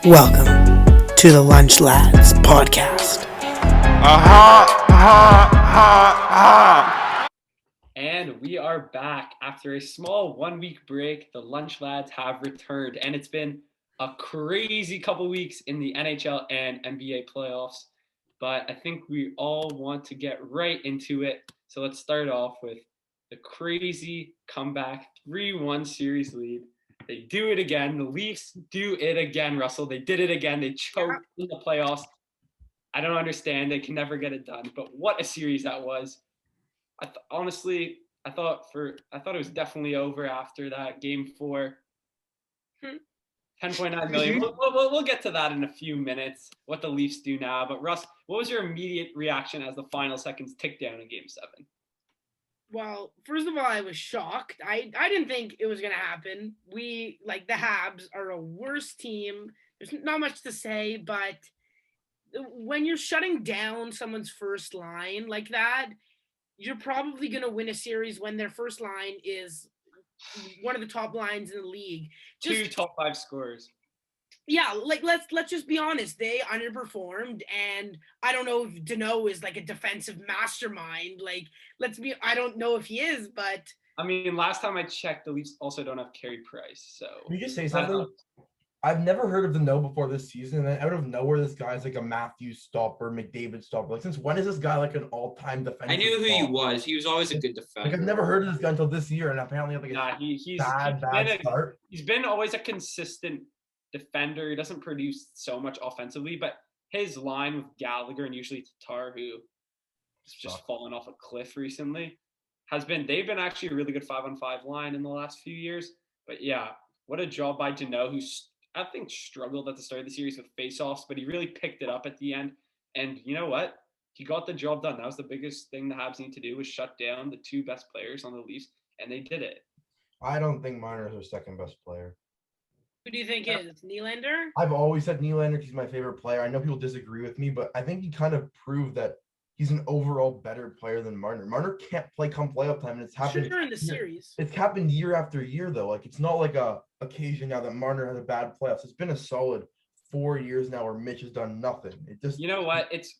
Welcome to the Lunch Lads podcast. And we are back after a small 1 week break. The Lunch Lads have returned, and it's been a crazy couple weeks in the NHL and NBA playoffs. But I think we all want to get right into it. So let's start off with the crazy comeback 3-1 series lead. They do it again. The Leafs do it again, Russell. They did it again. They choked in the playoffs. I don't understand. They can never get it done. But what a series that was. Honestly, I thought it was definitely over after that game 4. 10.9 million. We'll get to that in a few minutes, what the Leafs do now. But Russ, what was your immediate reaction as the final seconds ticked down in game 7? Well, first of all, I was shocked. I didn't think it was going to happen. The Habs are a worse team. There's not much to say, but when you're shutting down someone's first line like that, you're probably going to win a series when their first line is one of the top lines in the league. Two top 5 scorers. Yeah, let's just be honest. They underperformed, and I don't know if Danault is like a defensive mastermind. I don't know if he is, but I mean, last time I checked, the Leafs also don't have Carey Price. So can you just say something? I've never heard of Danault before this season, and out of nowhere, this guy's like a Matthews stopper, McDavid stopper. Like, since when is this guy like an all-time defender? I knew who he was. He was always a good defender. Like, I've never heard of this guy until this year, and apparently he's bad start. He's been always a consistent defender. He doesn't produce so much offensively, but his line with Gallagher and usually Tatar, who has just fallen off a cliff recently, they've been actually a really good 5-on-5 line in the last few years. But yeah, what a job by Danault, who's I think struggled at the start of the series with faceoffs, but he really picked it up at the end. And you know what? He got the job done. That was the biggest thing the Habs need to do, was shut down the 2 best players on the Leafs, and they did it. I don't think Marner is their second best player. Who do you think is Nylander? I've always said Nylander. He's my favorite player. I know people disagree with me, but I think he kind of proved that he's an overall better player than Marner. Marner can't play come playoff time, and it's happened in the series. It's happened year after year, though. Like, it's not like a occasion now that Marner has a bad playoffs. It's been a solid 4 years now where Mitch has done nothing. It just, you know what? It's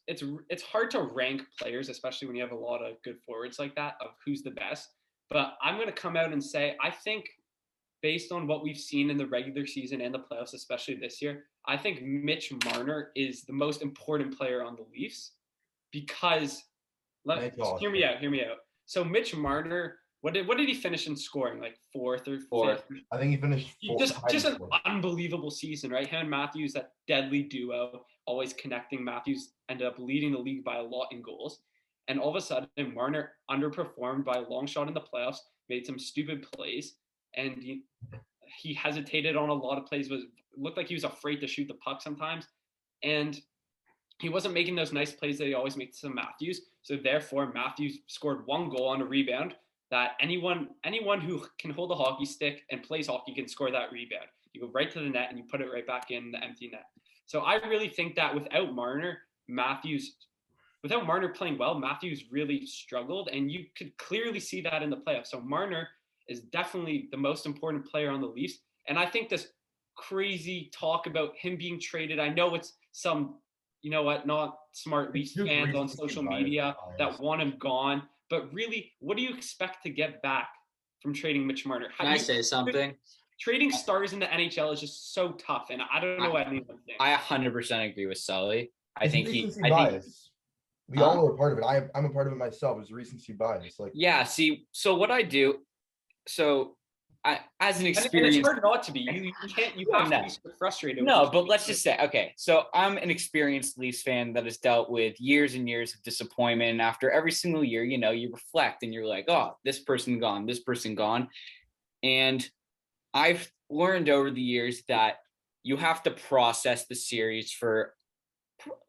hard to rank players, especially when you have a lot of good forwards like that, of who's the best. But I'm going to come out and say, I think based on what we've seen in the regular season and the playoffs, especially this year, I think Mitch Marner is the most important player on the Leafs. Because hear me out. So Mitch Marner, what did he finish in scoring? Like fourth or fifth? I think he finished fourth. Just an unbelievable season, right? Him and Matthews, that deadly duo, always connecting. Matthews ended up leading the league by a lot in goals. And all of a sudden, Marner underperformed by a long shot in the playoffs, made some stupid plays, and he hesitated on a lot of plays. Looked like he was afraid to shoot the puck sometimes. And he wasn't making those nice plays that he always makes to Matthews. So therefore, Matthews scored 1 goal on a rebound that anyone who can hold a hockey stick and plays hockey can score that rebound. You go right to the net and you put it right back in the empty net. So I really think that without Marner playing well, Matthews really struggled, and you could clearly see that in the playoffs. So Marner is definitely the most important player on the Leafs. And I think this crazy talk about him being traded, I know it's some not smart Leafs fans on social media that want him gone. But really, what do you expect to get back from trading Mitch Marner? Can I say something? Trading stars in the NHL is just so tough, and I don't know what anyone thinks. I 100% agree with Sully. I think we all are a part of it. I'm a part of it myself. It's recency bias. Yeah. See, so what I do, as an experience, and it's hard not to be. You have to be so frustrated. No, but let's just say, okay, so I'm an experienced Leafs fan that has dealt with years and years of disappointment. And after every single year, you reflect and you're like, oh, this person gone. And I've learned over the years that you have to process the series for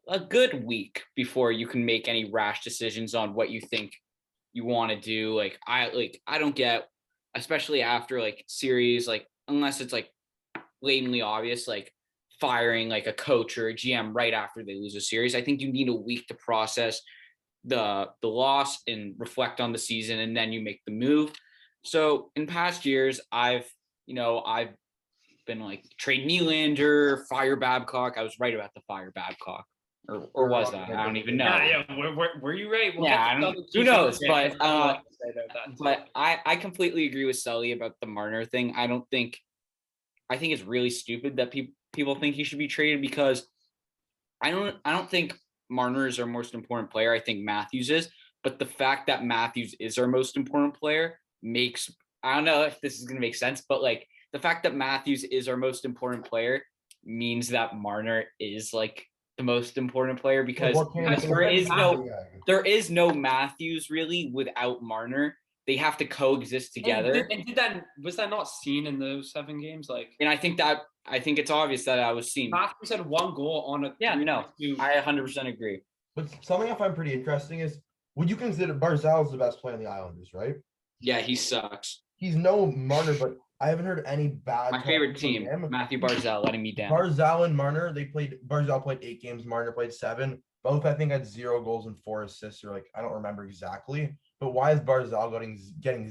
a good week before you can make any rash decisions on what you think you want to do. I don't get, especially after series, unless it's blatantly obvious, firing a coach or a GM right after they lose a series. I think you need a week to process the loss and reflect on the season, and then you make the move. So in past years, I've been been like trade Nylander, fire Babcock. I was right about the fire Babcock. Or was that? I don't even know. Yeah. Were you right? We'll Yeah, get to who knows? But but I completely agree with Sully about the Marner thing. I think it's really stupid that people think he should be traded, because I don't think Marner is our most important player. I think Matthews is. But the fact that Matthews is our most important player makes, I don't know if this is going to make sense, but like the fact that Matthews is our most important player means that Marner is like the most important player, because there is no Matthews really without Marner. They have to coexist together. And was that not seen in those 7 games? And I think it's obvious that I was seen. Matthews had 1 goal on a I 100% agree. But something I find pretty interesting is, would you consider Barzal's the best player on the Islanders, right? Yeah, he sucks. He's no Marner, but I haven't heard any bad. My favorite team, Matthew Barzal, letting me down. Barzal and Marner, Barzal played 8 games, Marner played 7. Both, I think, had 0 goals and 4 assists, or I don't remember exactly. But why is Barzal getting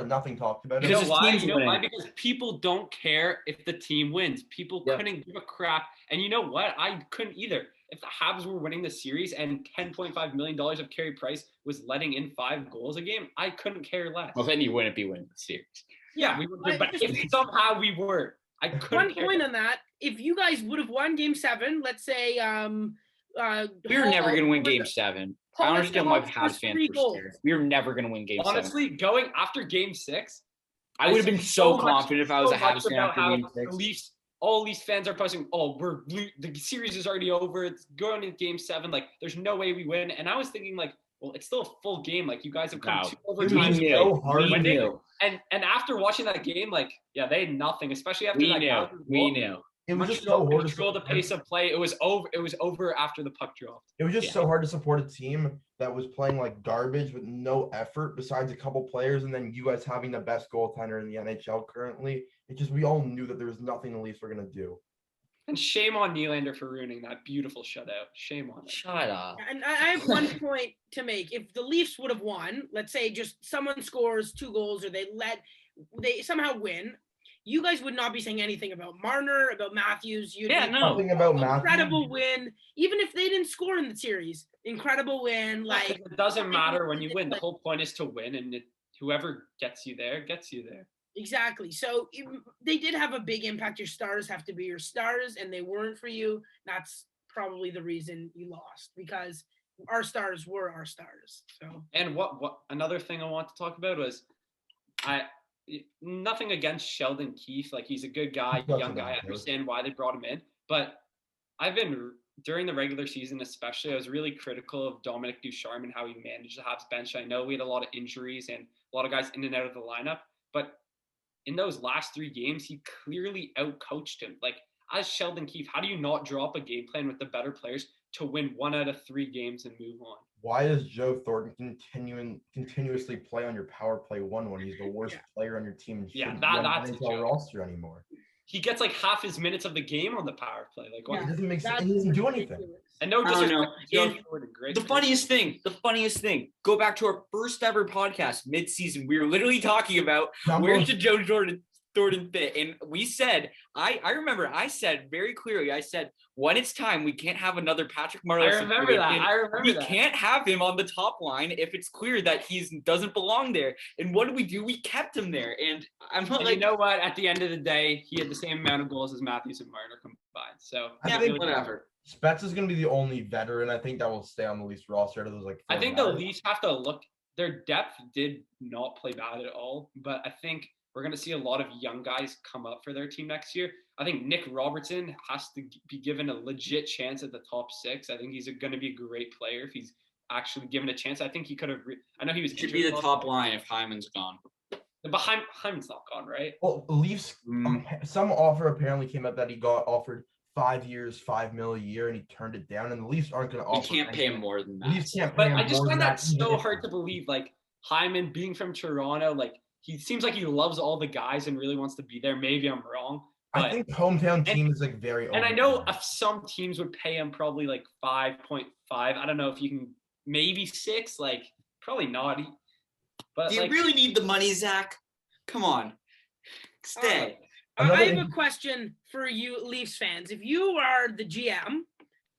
nothing talked about? You know why? Because people don't care if the team wins. People couldn't give a crap. And you know what? I couldn't either. If the Habs were winning the series and $10.5 million of Carey Price was letting in 5 goals a game, I couldn't care less. Well, then you wouldn't be winning the series. Yeah, we would. But if somehow we were, I couldn't. One point on that: if you guys would have won Game 7, let's say, we were never going to win Game 7. I don't understand why Habs fans were scared. We were never going to win Game 7. Honestly, going after Game 6, I would have been so confident if I was a Habs fan after Game 6. All Leafs fans are posting, the series is already over. It's going into Game 7. Like, there's no way we win. And I was thinking, like, well, it's still a full game. Like, you guys have come 2 overtimes. We knew. And after watching that game, like, yeah, they had nothing, especially after that. We knew. It was just so hard to control the pace of play. It was over after the puck dropped. It was just so hard to support a team that was playing like garbage with no effort besides a couple players, and then you guys having the best goaltender in the NHL currently. It just, we all knew that there was nothing the Leafs were gonna do. And shame on Nylander for ruining that beautiful shutout. Shame on him. Shut up. And I have one point to make. If the Leafs would have won, let's say just someone scores 2 goals or they somehow win, you guys would not be saying anything about Marner, about Matthews. Nothing about Matthews. Incredible win. Even if they didn't score in the series, incredible win. Like, it doesn't matter when you win. The whole point is to win, and whoever gets you there, gets you there. Exactly. So they did have a big impact. Your stars have to be your stars, and they weren't for you. That's probably the reason you lost, because our stars were our stars. So. And what another thing I want to talk about was, nothing against Sheldon Keefe. Like, he's a good guy, young guy. I understand why they brought him in. But during the regular season especially, I was really critical of Dominic Ducharme and how he managed the Habs bench. I know we had a lot of injuries and a lot of guys in and out of the lineup. But in those last 3 games, he clearly outcoached him. Like, as Sheldon Keefe, how do you not draw up a game plan with the better players to win 1 out of 3 games and move on? Why does Joe Thornton continuously play on your power play 1 when he's the worst player on your team and shouldn't be on the NHL roster anymore? He gets like half his minutes of the game on the power play. Like, what? It doesn't make sense. He doesn't do anything. And no disrespect to Joe Thornton. The funniest thing, go back to our first ever podcast mid-season. We were literally talking about where should Joe Thornton fit. And we said, I remember I said very clearly, when it's time, we can't have another Patrick Marleau. I remember that. We can't have him on the top line if it's clear that he doesn't belong there. And what do? We kept him there. And I'm not you know what? At the end of the day, he had the same amount of goals as Matthews and Marner combined. So I think whatever. Spets is going to be the only veteran, I think, that will stay on the Leafs roster out of those I think the Leafs have to look. Their depth did not play bad at all, but I think we're going to see a lot of young guys come up for their team next year. I think Nick Robertson has to be given a legit chance at the top 6. I think he's going to be a great player if he's actually given a chance. I think he could have. I know he was. Should be the top line if Hyman's gone. But Hyman's not gone, right? Well, Leafs. Some offer apparently came up that he got offered 5 years, $5 million a year, and he turned it down. And the Leafs aren't going to offer. You can't pay him more than that. Leafs can't pay him more than that. But I just find that so hard to believe. Like, Hyman being from Toronto, like, he seems like he loves all the guys and really wants to be there. Maybe I'm wrong. I think hometown team is like very. And I know if some teams would pay him probably like 5.5. I don't know if you can, maybe 6. Like, probably not. But do you really need the money, Zach? Come on, stay. I have a question for you Leafs fans. If you are the GM,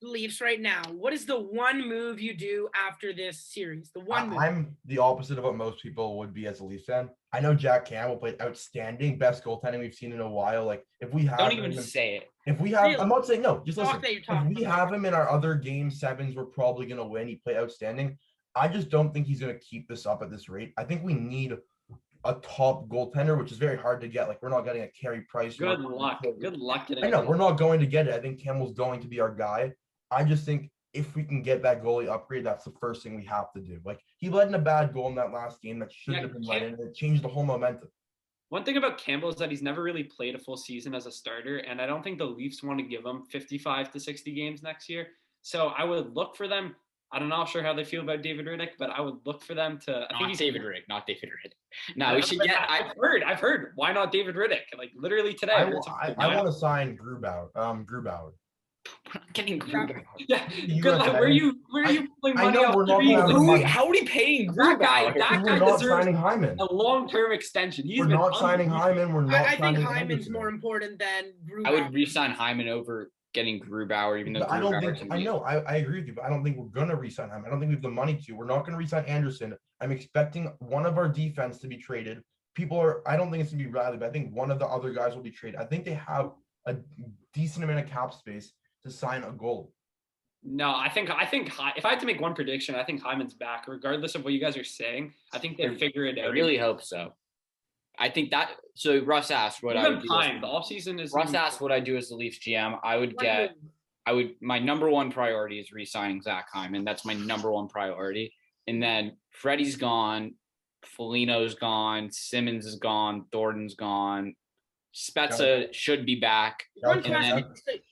Leafs right now, what is the one move you do after this series? The one move. I'm the opposite of what most people would be as a Leafs fan. I know Jack Campbell played outstanding, best goaltending we've seen in a while. Like if we have Don't even say it. if we have, Really? I'm not saying no, just Talk listen. that you're If talking we about. have him in our other game sevens, we're probably gonna win. He played outstanding. I just don't think he's gonna keep this up at this rate. I think we need a top goaltender, which is very hard to get. Like we're not getting a Carey Price. Good luck. Good luck getting. I know we're not going to get it. I think Campbell's going to be our guy. I just think if we can get that goalie upgrade, that's the first thing we have to do. Like he led in a bad goal in that last game that shouldn't have been let in, and it changed the whole momentum. One thing about Campbell is that he's never really played a full season as a starter, and I don't think the Leafs want to give him 55 to 60 games next year. So I would look for them. I'm not sure how they feel about David Riddick, but I would look for them to. I think he's David Riddick, not David Riddick. No, we should get. I've heard. Why not David Riddick? Like literally today. I want to sign Grubauer. Grubauer. We're not getting Grubauer. Yeah, good luck. Where are you pulling money I know off? we're not gonna have How are we paying That guy We're not deserves signing Hyman. a long-term extension. We're not signing Hyman. We're not. I think signing Hyman's Anderson. more important than Grubauer. I would re-sign Hyman over getting Grubauer, even though But I don't Grubauer think. I know. I agree with you, but I don't think we're gonna re-sign him. I don't think we have the money to. We're not gonna re-sign Anderson. I'm expecting one of our defense to be traded. I don't think it's gonna be Riley, but I think one of the other guys will be traded. I think they have a decent amount of cap space to sign a goal. No, I think if I had to make one prediction, I think Hyman's back, regardless of what you guys are saying. I think they figure it out. I really hope so. I think that. So Russ asked what I would do. The offseason is. Russ asked what I do as the Leafs GM. My number one priority is re-signing Zach Hyman. That's my number one priority. And then Freddie's gone, Foligno's gone, Simmons is gone, Thornton's gone. Spezza should be back. One question: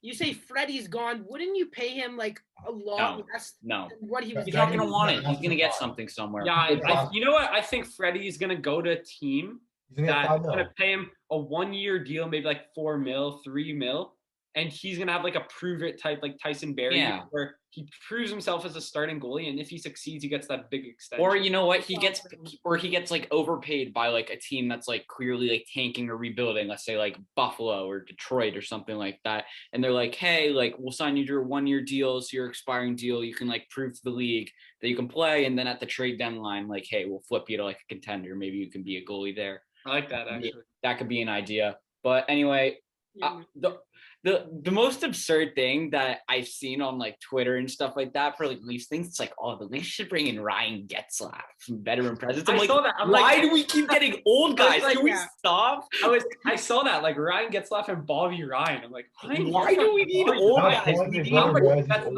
you say Freddie's gone. Wouldn't you pay him like a lot less than what he was? He's not going to want it. He's going to get something somewhere. Yeah, you know what? I think Freddie's going to go to a team that's going to pay him a 1-year deal, maybe like $4 million, $3 million, and he's going to have like a prove it type, like Tyson Barrie, where he proves himself as a starting goalie, and if he succeeds, he gets that big extension. Or you know what, he gets like overpaid by like a team that's like clearly like tanking or rebuilding, let's say like Buffalo or Detroit or something like that, and they're like, hey, like we'll sign you to a 1-year deal, so your expiring deal, you can like prove to the league that you can play, and then at the trade deadline, like, hey, we'll flip you to like a contender, maybe you can be a goalie there. I like that, actually. That could be an idea. But anyway, the most absurd thing that I've seen on like Twitter and stuff like that for like Leafs things, it's like, oh, the Leafs should bring in Ryan Getzlaf from veteran presence. I'm like, why do we keep getting old guys? Can we stop? I saw that, like Ryan Getzlaf and Bobby Ryan. I'm like, why do we need old guys? That's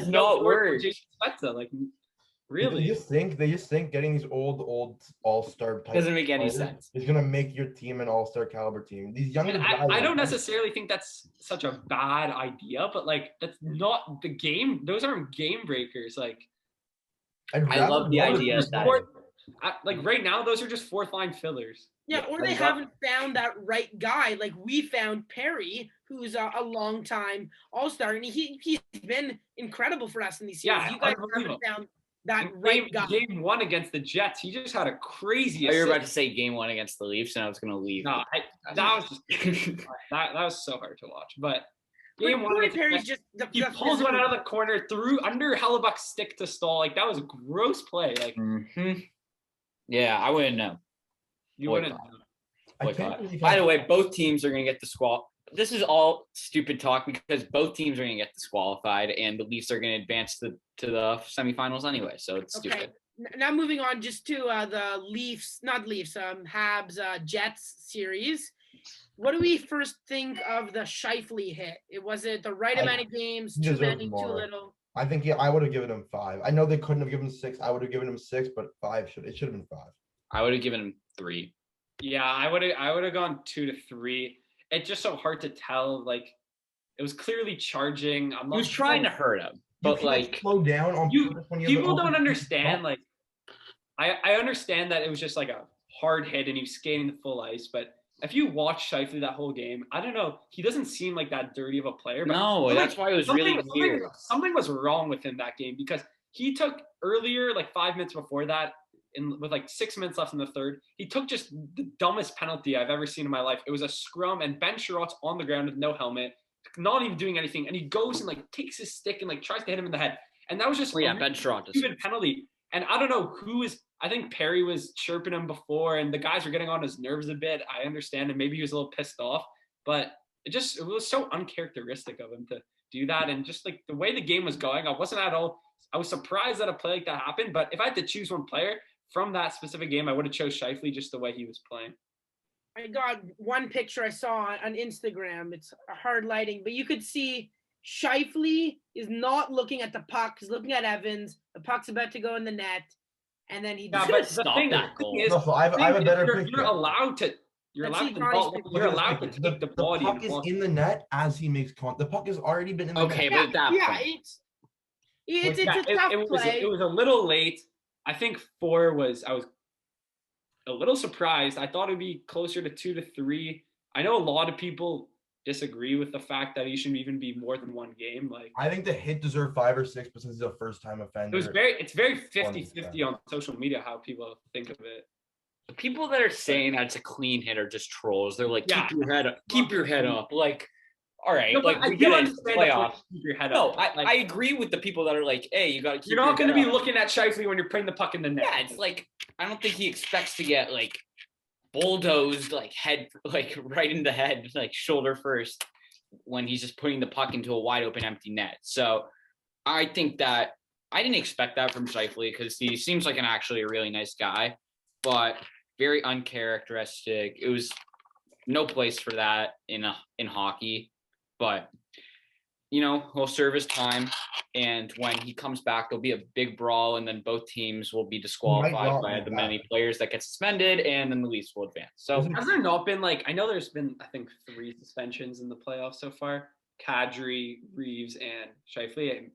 not work. Like, really? They just think getting these old all-star doesn't make any sense. Is gonna make your team an all-star caliber team. These younger guys. I don't necessarily think that's such a bad idea, but like that's not the game. Those aren't game breakers. Like, I love the idea that like right now, those are just fourth line fillers. Yeah, or they haven't found that right guy. Like we found Perry, who's a long time all-star, and he's been incredible for us in these series. Yeah, you guys haven't found that right guy. Game 1 against the Jets, he just had a crazy. You're about to say game 1 against the Leafs, and I was going to leave. No, that was just that was so hard to watch. But game 1, Perry's he pulls one out of the corner through under Hellebuck's stick to Stahl. Like that was a gross play. Like, yeah, I wouldn't know. You wouldn't know. By the way, both teams are going to get this is all stupid talk because both teams are going to get disqualified and the Leafs are going to advance to the semifinals anyway. So it's stupid. Now moving on just to the Habs Jets series. What do we first think of the Scheifele hit? Was it the right amount of games, too many, too little? I think I would have given him 5. I know they couldn't have given him 6. I would have given him 6, but 5 should have been 5. I would have given him 3. Yeah, I would have gone 2 to 3. It's just so hard to tell. Like, it was clearly charging. He was trying to hurt him, but like slow down on people don't understand. Like, I understand that it was just like a hard hit and he was skating the full ice. But if you watch Scheifele that whole game, I don't know. He doesn't seem like that dirty of a player. But no, that's why it was really weird. Something was wrong with him that game because he took earlier, like 5 minutes before that, with like 6 minutes left in the third. He took just the dumbest penalty I've ever seen in my life. It was a scrum, and Ben Sherratt's on the ground with no helmet, not even doing anything, and he goes and like takes his stick and like tries to hit him in the head. And that was just Ben Sherratt. Stupid penalty. And I don't know who is. I think Perry was chirping him before, and the guys were getting on his nerves a bit. I understand, and maybe he was a little pissed off, but it was so uncharacteristic of him to do that. And just like the way the game was going, I was surprised that a play like that happened. But if I had to choose one player from that specific game, I would have chose Scheifele just the way he was playing. I got one picture I saw on Instagram. It's hard lighting, but you could see Scheifele is not looking at the puck. He's looking at Evans. The puck's about to go in the net. And then he but the thing is, I have a better picture. You're allowed to take the ball. The puck is in the net as he makes contact. The puck has already been in the net. Okay, but at that point. It's a tough play. It was a little late. I think I was a little surprised. I thought it'd be closer to 2 to 3. I know a lot of people disagree with the fact that he shouldn't even be more than one game. Like, I think the hit deserved 5 or 6, but since he's a first-time offender, it's very 50-50 on social media how people think of it. The people that are saying that it's a clean hit are just trolls. They're like, keep your head up. Like, all right, we get it. Playoffs. Keep your head up. Like, I agree with the people that are like, hey, you got to keep. You're not going to be looking at Scheifele when you're putting the puck in the net. Yeah, it's like I don't think he expects to get like bulldozed, like head, like right in the head, like shoulder first, when he's just putting the puck into a wide open empty net. So I think that I didn't expect that from Scheifele because he seems like actually a really nice guy, but very uncharacteristic. It was no place for that in hockey, but he'll serve his time, and when he comes back, there'll be a big brawl, and then both teams will be disqualified by the many players that get suspended, and then the Leafs will advance. So has there not been I know there's been, I think, 3 suspensions in the playoffs so far: Kadri, Reeves, and Scheifele.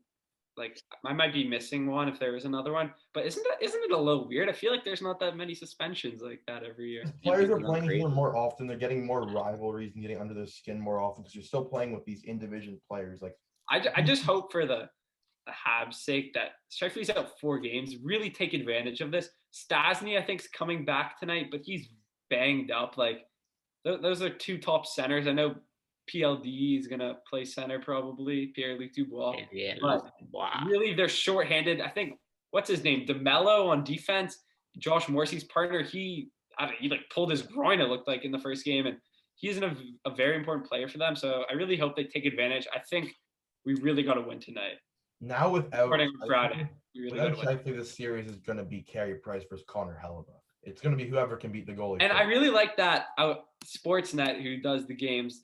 I might be missing one if there was another one, but isn't it a little weird? I feel like there's not that many suspensions like that every year. Players are playing here more often. They're getting more rivalries and getting under their skin more often because you're still playing with these in-division players. I just hope for the Habs' sake that Scheifele's out 4 games. Really take advantage of this. Stasny, I think, is coming back tonight, but he's banged up. Those are 2 top centers. I know PLD is going to play center probably, Pierre-Luc Dubois. Yeah, but really, they're shorthanded. I think, what's his name? DeMello on defense, Josh Morrissey's partner, he pulled his groin, it looked like, in the first game, and he isn't a very important player for them. So I really hope they take advantage. I think we really got to win tonight. Now without Friday, Scheifele, this series is going to be Carey Price versus Connor Hellebuck. It's going to be whoever can beat the goalie. And I really like that Sportsnet, who does the games,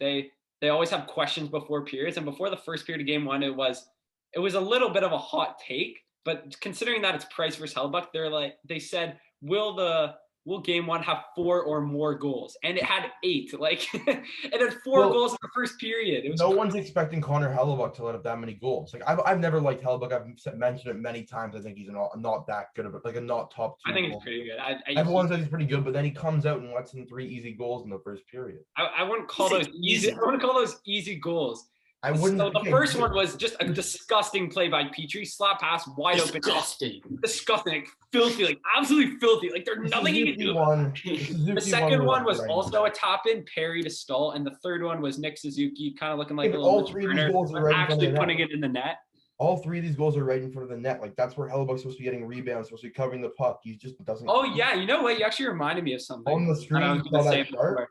they always have questions before periods. And before the first period of game 1, it was a little bit of a hot take. But considering that it's Price versus Hellebuck, they said, will game 1 have 4 or more goals? And it had 8. It had 4 goals in the first period. One's expecting Connor Hellebuck to let up that many goals. I've never liked Hellebuck. I've mentioned it many times. I think he's not that good of a not top 2. I think he's pretty good. Everyone says he's pretty good, but then he comes out and lets in 3 easy goals in the first period. I wouldn't call those easy. I wouldn't call those easy goals. I wouldn't. So the first one was just a disgusting play by Petrie, slap pass, wide open. Disgusting, filthy, absolutely filthy. There's nothing you can do. The second one was also a tap in, Perry to Stahl, and the third one was Nick Suzuki, kind of looking like a little Turner, actually putting it in the net. All 3 of these goals are right in front of the net. That's where Hellebuck's supposed to be getting rebounds, supposed to be covering the puck. He just doesn't. Oh yeah, you know what? You actually reminded me of something. On the screen, I was going to say before.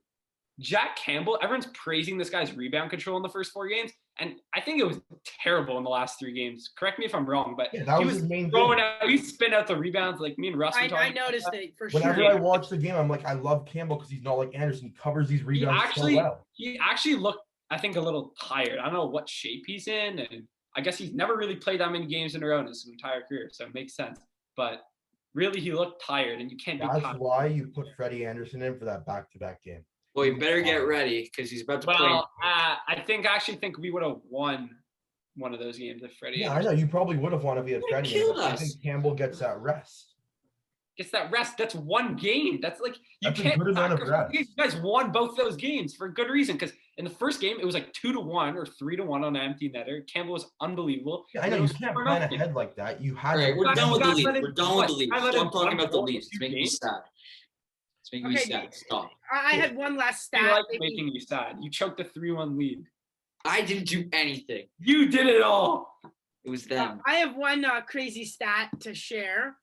Jack Campbell, everyone's praising this guy's rebound control in the first 4 games, and I think it was terrible in the last 3 games. Correct me if I'm wrong, but that was his main throwing out, he spin out the rebounds like me and Russ. I noticed it for sure. Whenever I watch the game, I'm like, I love Campbell because he's not like Anderson. He covers these rebounds so well. He actually looked, I think, a little tired. I don't know what shape he's in, and I guess he's never really played that many games in a row in his entire career, so it makes sense. But really, he looked tired, and you can't be. That's why you put Freddie Anderson in for that back-to-back game. Well, you better get ready because he's about to play. Well, I actually think we would have won one of those games if Freddie. Yeah, I know. You probably would have won if he had Freddie. I think Campbell gets that rest. That's 1 game. That's you can't. A good amount of rest. You guys won both those games for a good reason because In the first game, it was like 2-1 or 3-1 on an empty netter. Campbell was unmaunbelievable. Yeah, I know you can't plan ahead like that. You had All right, to. we're done with the Guys Leafs. let in We're done with what? the Leafs. Guys let in Stop talking one about the goal in Leafs. It's 2 making me games? sad. It's making me Okay, sad. Stop. I had one last I stat. like maybe- making you sad. You choked a 3-1 lead. I didn't do anything. You did it all. It was them. I have one crazy stat to share.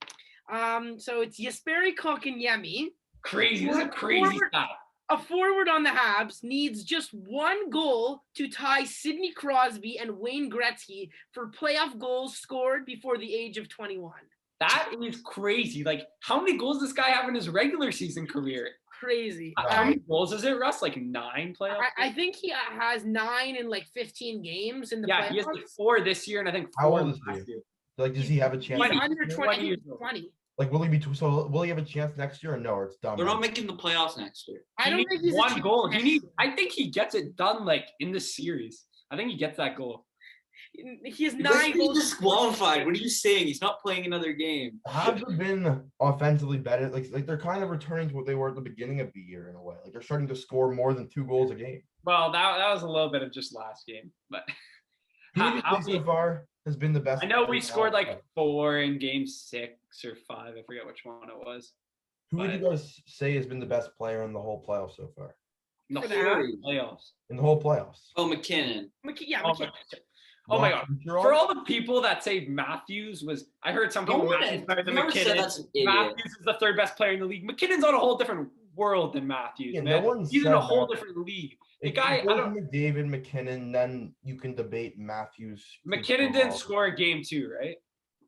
So it's Jesperi Kotkaniemi, Crazy. This is a crazy Forward- stat. a forward on the Habs, needs just one goal to tie Sidney Crosby and Wayne Gretzky for playoff goals scored before the age of 21. That is crazy. Like, how many goals does this guy have in his regular season career? Crazy. How many goals is it, Russ? Like 9 playoff? I think he has 9 in like 15 games in the Yeah, playoffs. he has like 4 this year and I think How 4 old is last he? year. Like, does he have a He's chance? 20. under 20. 20 He's years old. 20. Like, will he be? So, will he have a chance next year or no? Or it's done. They're not making the playoffs next year. I He don't needs think he's a one chance goal. next He needs. year. I think he gets it done like in the series. I think he gets that goal. He has He's 9 goals. disqualified. What are you saying? He's not playing another game. Habs have been offensively better. Like they're kind of returning to what they were at the beginning of the year in a way. Like they're starting to score more than 2 goals a game. Well, that was a little bit of just last game, but Who do you how think so far has been the best? I know we player scored out? like 4 in game 6 or 5. I forget which one it was. Who would you guys say has been the best player in the whole playoffs so far? In the For the whole Habs? playoffs. In the whole playoffs. Oh, McKinnon. Yeah, Oh, oh my God. Montreal? For all the people that say Matthews was, I heard some people Matthews better than Whoever said McKinnon. that's an idiot. Matthews is the 3rd best player in the league. McKinnon's on a whole different world than Matthews, Yeah, man. no one He's in said a whole that. different league. The If guy, you I go don't. McDavid, McKinnon, then you can debate Matthews. McKinnon didn't score a game 2, right?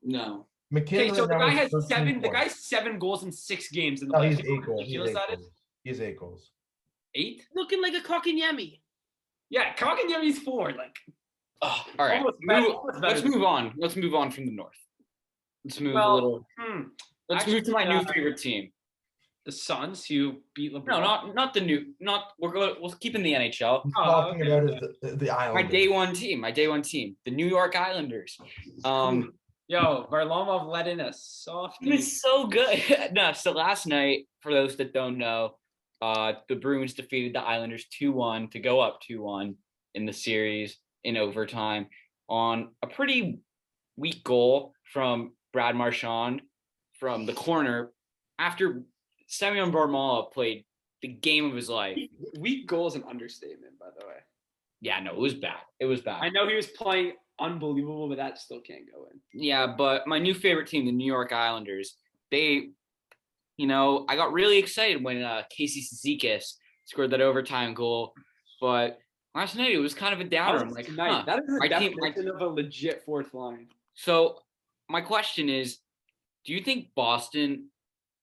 No. Okay, McKinnon so the right now guy has has 13 7. The points. guy's 7 goals in 6 games in the No, he's playoffs. 8 goals. He's Ridiculous 8 that is. goals. He has 8 goals. 8? looking like a Kotkaniemi. Yeah, Kotkaniemi's 4. Like, All right. almost better- Move- almost better let's than- move on. Let's move on from the north. Let's move a Well, little. Let's actually, move to my new favorite team. the Suns who beat LeBron. No, not the new. Not we'll keep in the NHL. He's Oh, talking okay. about is the My Islanders. day one team, the New York Islanders. Yo, Varlamov let in a softie. It was so good. No, so last night, for those that don't know, the Bruins defeated the Islanders 2-1 to go up 2-1 in the series in overtime on a pretty weak goal from Brad Marchand from the corner after Semyon Varlamov played the game of his life. Weak goal is an understatement, by the way. Yeah, no, it was bad. It was bad. I know he was playing unbelievable, but that still can't go in. Yeah, but my new favorite team, the New York Islanders, I got really excited when Casey Cizikas scored that overtime goal, but last night it was kind of a downer. I'm like, huh. That is the My team- definition of a legit 4th line. So my question is, do you think Boston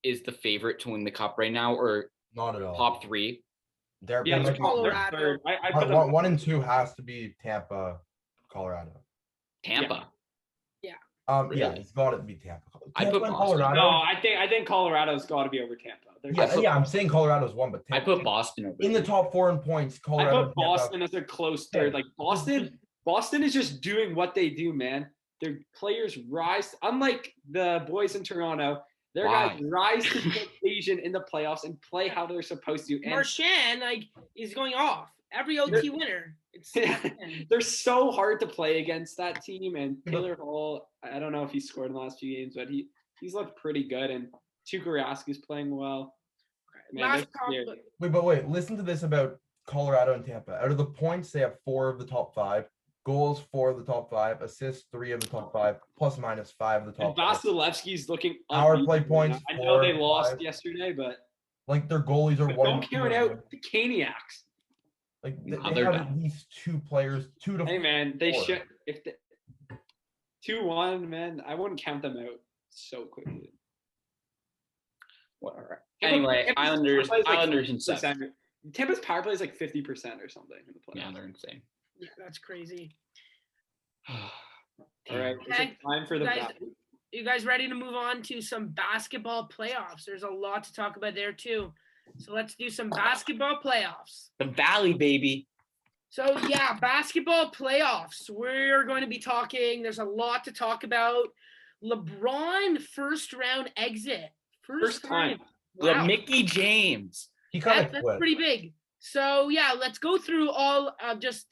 is the favorite to win the cup right now, or Not at all. top 3? They're Yeah, like, they're Colorado. 3rd. I put them. 1 and 2 has to be Tampa, Colorado. Tampa. Yeah, Really? it's got to be Tampa. I put Tampa and Boston. Colorado. No, I think Colorado's got to be over Tampa. They're Yeah, just- I'm saying Colorado's 1, but I Tampa, put Boston over. in the top 4 in points. I Colorado. put Boston as a close 3rd. Like Boston is just doing what they do, man. Their players rise, unlike the boys in Toronto. Their guys rise to the occasion in the playoffs and play how they're supposed to. And Marchand is going off every OT winner. It's they're so hard to play against that team. And Taylor Hall, I don't know if he scored in the last few games, but he's looked pretty good. And Tuukka Rask is playing well. Man, last they're compliment. Wait. Listen to this about Colorado and Tampa. Out of the points, they have 4 of the top 5. Goals, 4 of the top 5. Assists, 3 of the top 5. Plus minus 5 of the And top 5. Vasilevsky's looking Power play unbeatable points, now. I know they 4, lost 5. yesterday, but Like their goalies are 1. don't count out the Caniacs. Like No, they they're have bad. at least 2 players, 2 to Hey man, they 4. should if the 2-1, man, I wouldn't count them out so quickly. Whatever. Anyway, Tampa's Islanders power play is like in 7th. 50%. Tampa's power play is like 50% or something in the playoffs. Yeah, they're insane. Yeah, that's crazy. All right, is Okay, it time for the guys, back? You guys ready to move on to some basketball playoffs? There's a lot to talk about there too. So let's do some basketball playoffs. The Valley, baby. So yeah, basketball playoffs. We're going to be talking. There's a lot to talk about. LeBron first round exit. First time. The Wow. Mickey James. He kind of That's quit. pretty big. So yeah, let's go through all just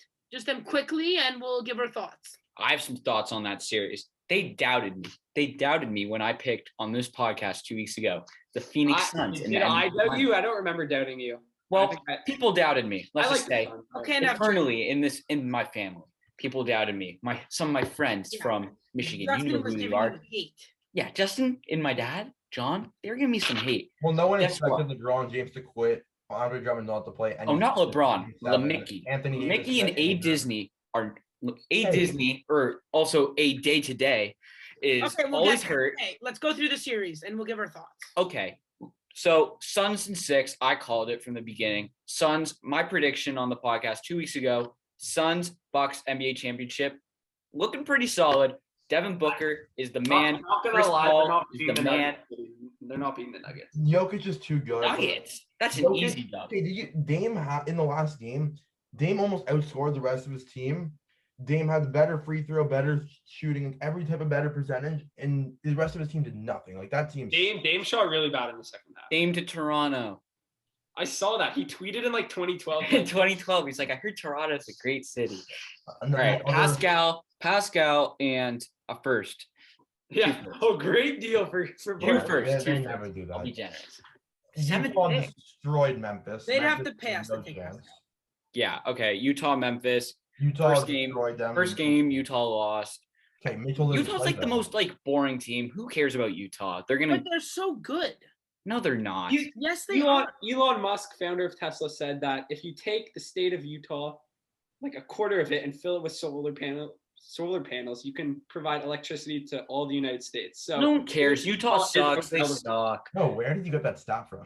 them quickly, and we'll give our thoughts. I have some thoughts on that series. They doubted me. They doubted me when I picked on this podcast 2 weeks ago the Phoenix Suns. Did I doubt you? I don't remember doubting you. Well, people doubted me. Let's just the say Suns. Okay, enough. internally in my family, people doubted me. Some of my friends from Michigan, Justin you know was who giving you are. you hate. Yeah, Justin and my dad, John, they were giving me some hate. Well, no one Guess expected what? LeBron James to quit. Andre Drummond not to play. Oh, not LeBron, Mickey. Mickey. Davis, Mickey and A Davis. Disney are A Hey. Disney, or also A Day to Day, is Okay, we'll always get hurt. Okay, let's go through the series and we'll give our thoughts. Okay. So Suns in 6, I called it from the beginning. Suns, my prediction on the podcast 2 weeks ago, Suns, Bucks, NBA championship, looking pretty solid. Devin Booker is the man. Not gonna Chris lie, they're Paul not is beating the the man. Nuggets. They're not beating the Nuggets. Jokic is too good. Nuggets. That's an Jokic- easy dub. Hey, Dame in the last game, Dame almost outscored the rest of his team. Dame had better free throw, better shooting, every type of better percentage, and the rest of his team did nothing. Like that team. Dame shot really bad in the second half. Dame to Toronto. I saw that. He tweeted in like 2012. In 2012, he's like, I heard Toronto's a great city. And All right, other- Pascal, and a first. Yeah. Two firsts. Oh, great deal for Two both. first. They Two never first. do I'll that. be generous. Utah 7th pick. destroyed Memphis. They'd have Memphis to pay had us to no take chance. us. Yeah, okay. Utah, Memphis. Utah First game- destroyed them. First game, Utah lost. Okay, Mitchell didn't Utah's play like the them. most boring team. Who cares about Utah? They're gonna But they're so good. no, they're not. Yes, they are. Elon Musk, founder of Tesla, said that if you take the state of Utah, like a quarter of it, and fill it with solar panels, you can provide electricity to all the United States. So No one cares. Utah Utah is sucks. They irrelevant. suck. No, where did you get that stat from?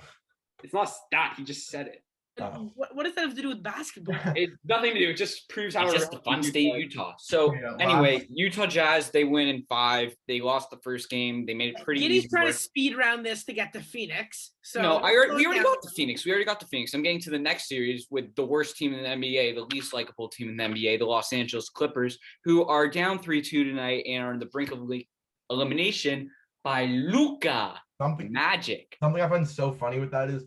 It's not stat. He just said it. Oh. What does that have to do with basketball? It's nothing to do. It just proves how It's just the fun irrelevant state, is. Utah. So Yeah, anyway, last- Utah Jazz, they win in 5. They lost the first game. They made it pretty Giddy's easy. trying to work. speed round this to get to Phoenix. So No, we already slow got the down. Phoenix. We already got the Phoenix. I'm getting to the next series with the worst team in the NBA, the least likable team in the NBA, the Los Angeles Clippers, who are down 3-2 tonight and are on the brink of elimination by Luka Something Magic. I find so funny with that is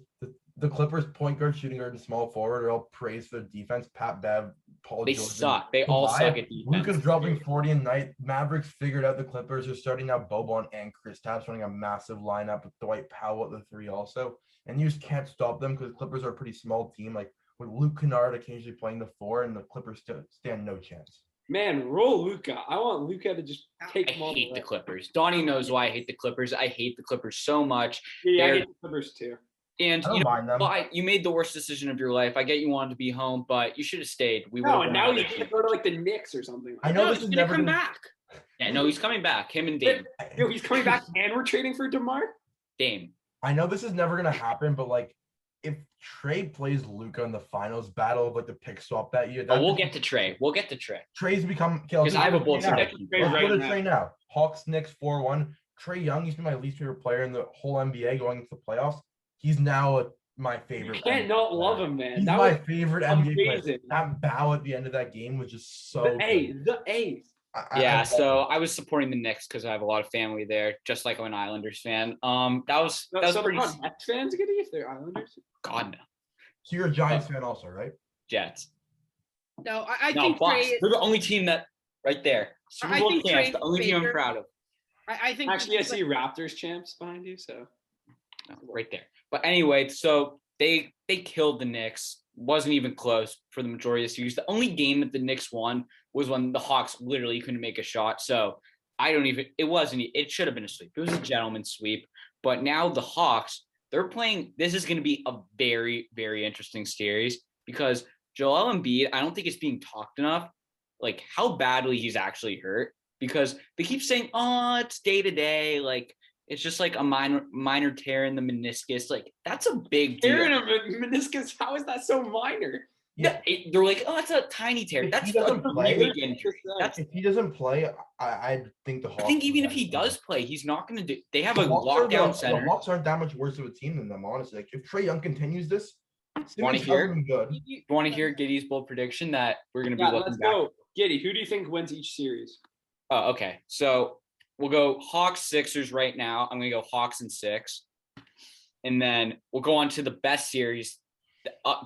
the Clippers point guard, shooting guard, and small forward are all praised for their defense. Pat Bev, Paul They George. suck. They all Kawhi. suck at defense. Luka's dropping 40 a night. Mavericks figured out the Clippers are starting now. Boban and Kristaps running a massive lineup with Dwight Powell at the 3 also. And you just can't stop them because Clippers are a pretty small team. Like with Luke Kennard occasionally playing the 4, and the Clippers stand no chance. Man, roll Luka. I want Luka to just take I them all hate the way. Clippers. Donnie knows why I hate the Clippers. I hate the Clippers so much. Yeah, I They're- hate the Clippers too. And I don't you know, mind them. why you made the worst decision of your life. I get you wanted to be home, but you should have stayed. We No, would've and won now another he's gonna game. go to like the Knicks or something. I know No, this he's is gonna never come gonna- back. Yeah, no, he's coming back. Him and Dame. Yo, he's coming back and we're trading for DeMar. Dame. I know this is never gonna happen, but like if Trey plays Luca in the finals battle of like the pick swap that year, Oh, we'll get to Trey. We'll get to Trey. Trey's become Because I have a bold Trey now. prediction. Trey Let's right go to now. Trey now. Hawks Knicks 4-1. Trey Young used to be my least favorite player in the whole NBA going into the playoffs. He's now my You favorite. can't NBA not player. love him, man. He's That my was favorite NBA player. amazing. That bow at the end of that game was just so. the A, good. the A. Yeah, I- so I was supporting the Knicks because I have a lot of family there, just like I'm an Islanders fan. That was So pretty. they're not Nets fans, Giddy, if they're Islanders. God no, So you're a Giants fan also, right? Jets. No, I No, think Bucks. Trey. They're the only team that right there. Super I Bowl think champs. Trey The only team I'm Baker- proud of. I think Actually, I see Raptors champs behind you. So No, right there. But anyway, so they killed the Knicks. Wasn't even close for the majority of the series. The only game that the Knicks won was when the Hawks literally couldn't make a shot. So it should have been a sweep. It was a gentleman's sweep. But now the Hawks, they're playing. This is going to be a very, very interesting series because Joel Embiid, I don't think it's being talked enough, like how badly he's actually hurt. Because they keep saying, oh, it's day to day. Like, it's just like a minor tear in the meniscus. Like, that's a big deal. tear in a meniscus. How is that so minor? Yeah, they're like, oh, it's a tiny tear. If That's he doesn't a play- big injury. That's, If he doesn't play, I think the Hawks. I think even will if he win. does play, he's not going to do. They have a The Hawks are lockdown the center. Hawks aren't that much worse of a team than them, honestly. Like if Trey Young continues this, Wanna Simmons hear? hasn't been good. You want to hear Giddy's bold prediction that we're going to be Yeah, looking let's back? go. Giddy, who do you think wins each series? Oh, okay. So we'll go Hawks Sixers right now. I'm going to go Hawks and 6. And then we'll go on to the best series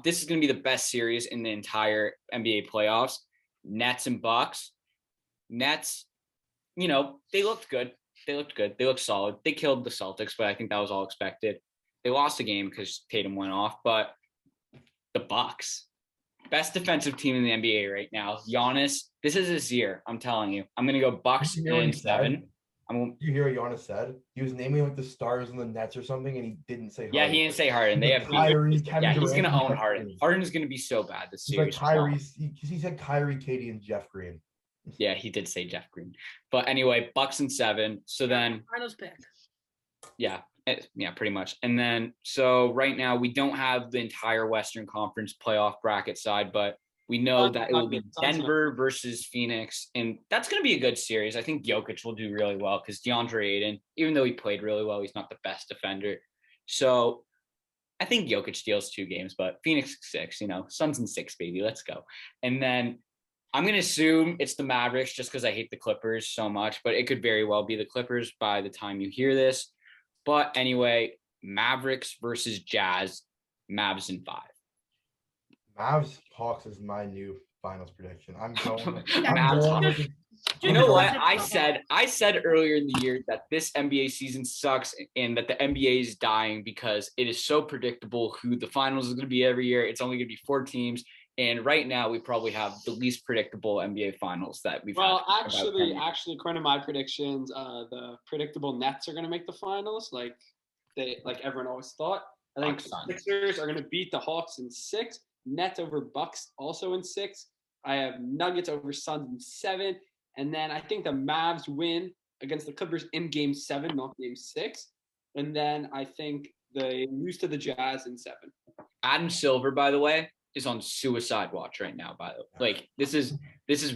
this is going to be the best series in the entire NBA playoffs. Nets and Bucks. Nets, they looked good. They looked solid. They killed the Celtics, but I think that was all expected. They lost the game because Tatum went off, but the Bucks, best defensive team in the NBA right now. Giannis, this is his year. I'm telling you. I'm going to go Bucks Did you hear what in he said? 7. Did you hear what Giannis said? He was naming like the stars and the Nets or something, and he didn't say Yeah, Harden. he didn't say Harden. They have Kyrie, Kevin yeah, he's Durant, going to and own Jeff Harden. Green. Harden's going to be so bad this He's like series. Kyrie. He said Kyrie, Katie, and Jeff Green. Yeah, he did say Jeff Green. But anyway, Bucks in 7. So then, Finals pick. yeah, pretty much. And then, so right now we don't have the entire Western Conference playoff bracket side, but we know that it will be Denver versus Phoenix, and that's going to be a good series. I think Jokic will do really well because DeAndre Ayton, even though he played really well, he's not the best defender. So I think Jokic steals 2 games, but Phoenix 6, Suns in 6, baby. Let's go. And then I'm going to assume it's the Mavericks just because I hate the Clippers so much, but it could very well be the Clippers by the time you hear this. But anyway, Mavericks versus Jazz, Mavs in 5. Mavs Hawks is my new finals prediction. I'm going. Mavs Hawks. You know what? I said said earlier in the year that this NBA season sucks and that the NBA is dying because it is so predictable who the finals is going to be every year. It's only going to be 4 teams. And right now we probably have the least predictable NBA finals that we've Well, had. actually, according to my predictions, the predictable Nets are going to make the finals, like everyone always thought. I think Suns. Sixers are going to beat the Hawks in 6. Nets over Bucks also in 6. I have Nuggets over Suns in 7, and then I think the Mavs win against the Clippers in Game 7, not Game 6, and then I think they lose to the Jazz in 7. Adam Silver, by the way, is on suicide watch right now. By the way, like this is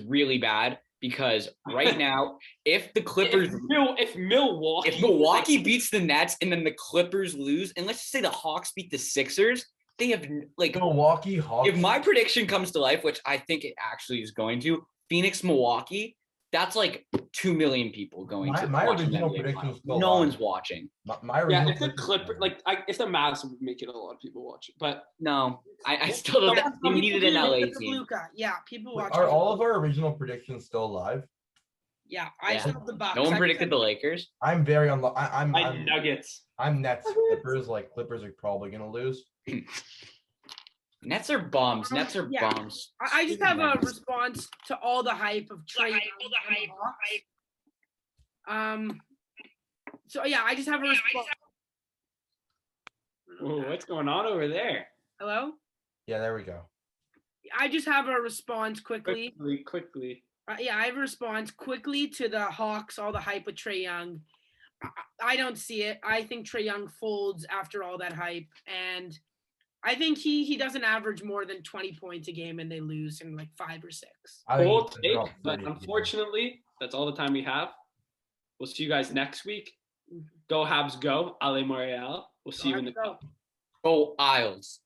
really bad because right now, if the Clippers, if Milwaukee beats the Nets and then the Clippers lose, and let's just say the Hawks beat the Sixers, they have like Milwaukee Hawks. If my prediction comes to life, which I think it actually is going to, Phoenix, Milwaukee, that's like 2 million people going to my watch original NBA prediction finals. is still No live. one's watching. My original if the Clipper, if the Mavs would make it, a lot of people watch it. But No, I still don't. They needed an LA team. Yeah, people watch. Are all of our original predictions still alive? Yeah, I still have the Bucks. No one predicted the Lakers. I'm very unlucky. I'm Nuggets. I'm Nets Clippers. Like Clippers are probably gonna lose. Nets are bums. Nets are Yeah. bums. I just have a response to all the hype of Trey. So yeah, I just have a response. Ooh, what's going on over there? Hello. Yeah, there we go. I just have a response quickly. Quickly. Yeah, I have a response quickly to the Hawks, all the hype with Trae Young. I don't see it. I think Trae Young folds after all that hype. And I think he doesn't average more than 20 points a game and they lose in like 5 or 6. Bold take, but unfortunately, that's all the time we have. We'll see you guys next week. Go Habs, go. Ale Montreal. We'll see you in the cup. Go Isles.